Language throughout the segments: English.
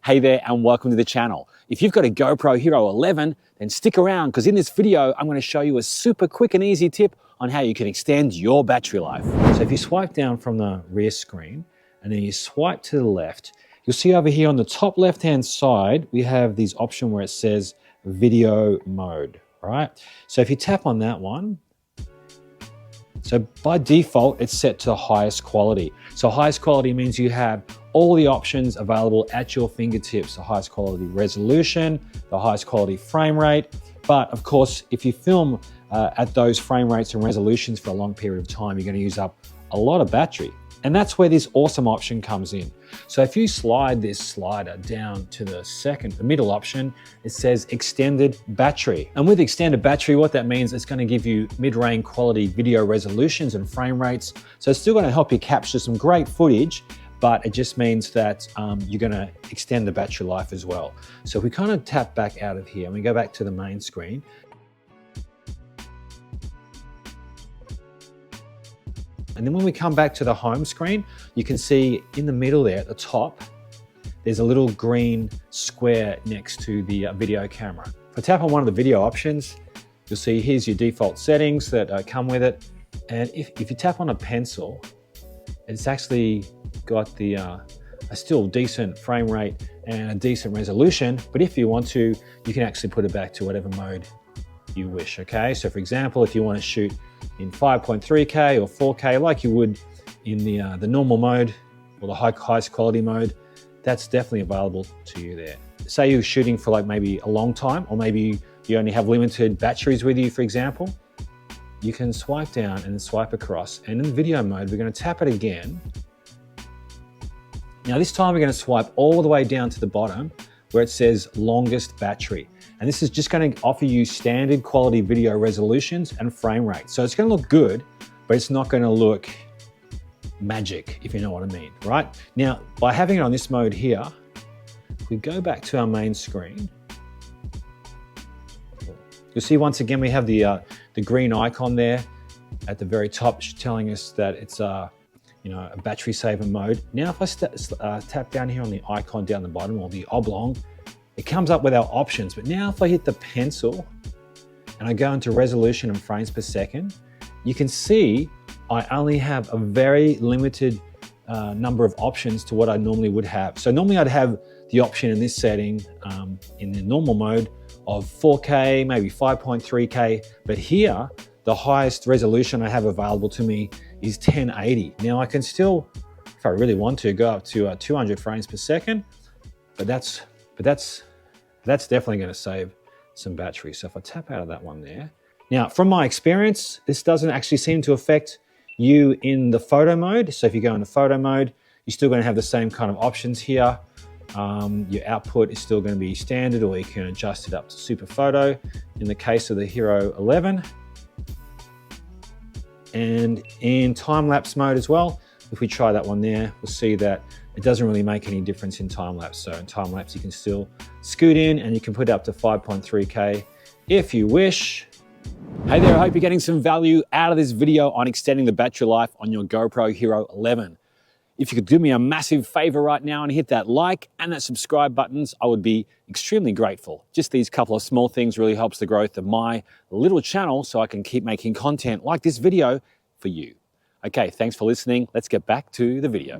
Hey there and welcome to the channel. If you've got a GoPro Hero 11, then stick around because in this video, I'm going to show you a super quick and easy tip on how you can extend your battery life. So if you swipe down from the rear screen and then you swipe to the left, you'll see over here on the top left-hand side, we have this option where it says video mode, all right? So if you tap on that one, so by default, it's set to highest quality. So highest quality means you have all the options available at your fingertips, the highest quality resolution, the highest quality frame rate. But of course, if you film at those frame rates and resolutions for a long period of time, you're going to use up a lot of battery. And that's where this awesome option comes in. So if you slide this slider down to the middle option, it says extended battery. And with extended battery, what that means, it's going to give you mid-range quality video resolutions and frame rates. So it's still going to help you capture some great footage, but it just means that you're going to extend the battery life as well. So if we kind of tap back out of here and we go back to the main screen, and then when we come back to the home screen, you can see in the middle there at the top, there's a little green square next to the video camera. If I tap on one of the video options, you'll see here's your default settings that come with it. And if you tap on a pencil, it's actually got a still decent frame rate and a decent resolution. But if you want to, you can actually put it back to whatever mode you wish, okay? So for example, if you want to shoot in 5.3K or 4K like you would in the normal mode or the highest quality mode, that's definitely available to you there. Say you're shooting for like maybe a long time, or maybe you only have limited batteries with you, for example, you can swipe down and then swipe across. And in video mode, we're going to tap it again. Now this time we're going to swipe all the way down to the bottom where it says longest battery. And this is just going to offer you standard quality video resolutions and frame rates. So it's going to look good, but it's not going to look magic, if you know what I mean, right? Now, by having it on this mode here, if we go back to our main screen, you'll see once again we have the green icon there at the very top telling us that it's a battery saver mode. Now if I tap down here on the icon down the bottom, or the oblong, it comes up with our options. But now if I hit the pencil and I go into resolution and frames per second, you can see I only have a very limited number of options to what I normally would have. So normally I'd have the option in this setting in the normal mode of 4K, maybe 5.3K, but here the highest resolution I have available to me is 1080. Now I can still, if I really want to, go up to 200 frames per second, but that's definitely going to save some battery. So if I tap out of that one there. Now, from my experience, this doesn't actually seem to affect you in the photo mode. So if you go into photo mode, you're still going to have the same kind of options here. Your output is still going to be standard, or you can adjust it up to super photo in the case of the Hero 11. And in time-lapse mode as well, if we try that one there, we'll see that it doesn't really make any difference in time-lapse. So in time-lapse, you can still scoot in and you can put it up to 5.3K if you wish. Hey there, I hope you're getting some value out of this video on extending the battery life on your GoPro Hero 11. If you could do me a massive favor right now and hit that like and that subscribe buttons, I would be extremely grateful. Just these couple of small things really helps the growth of my little channel so I can keep making content like this video for you. Okay, thanks for listening. Let's get back to the video.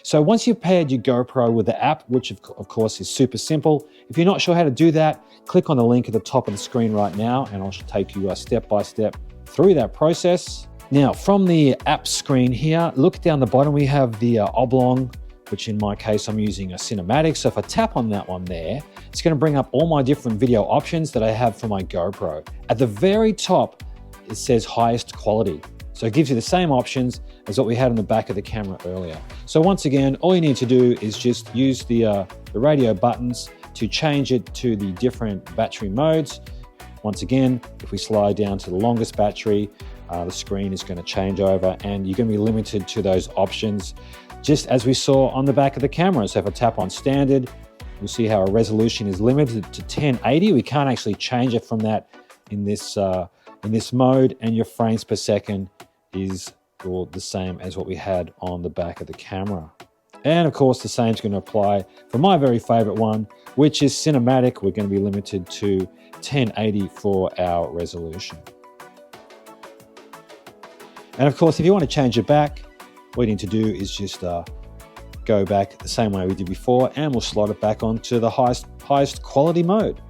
So once you've paired your GoPro with the app, which of course is super simple, if you're not sure how to do that, click on the link at the top of the screen right now and I'll take you step by step through that process. Now from the app screen here, look down the bottom, we have the oblong, which in my case I'm using a cinematic. So if I tap on that one there, it's going to bring up all my different video options that I have for my GoPro. At the very top, it says highest quality. So it gives you the same options as what we had on the back of the camera earlier. So once again, all you need to do is just use the radio buttons to change it to the different battery modes. Once again, if we slide down to the longest battery, the screen is going to change over and you're going to be limited to those options, just as we saw on the back of the camera. So if I tap on standard, you'll see how our resolution is limited to 1080. We can't actually change it from that in this mode, and your frames per second is or the same as what we had on the back of the camera. And of course, the same is going to apply for my very favorite one, which is cinematic. We're going to be limited to 1080 for our resolution. And of course, if you want to change it back, what you need to do is just go back the same way we did before, and we'll slot it back onto the highest quality mode.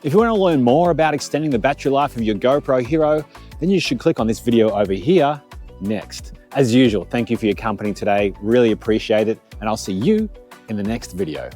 If you want to learn more about extending the battery life of your GoPro Hero, then you should click on this video over here next. As usual, thank you for your company today. Really appreciate it, and I'll see you in the next video.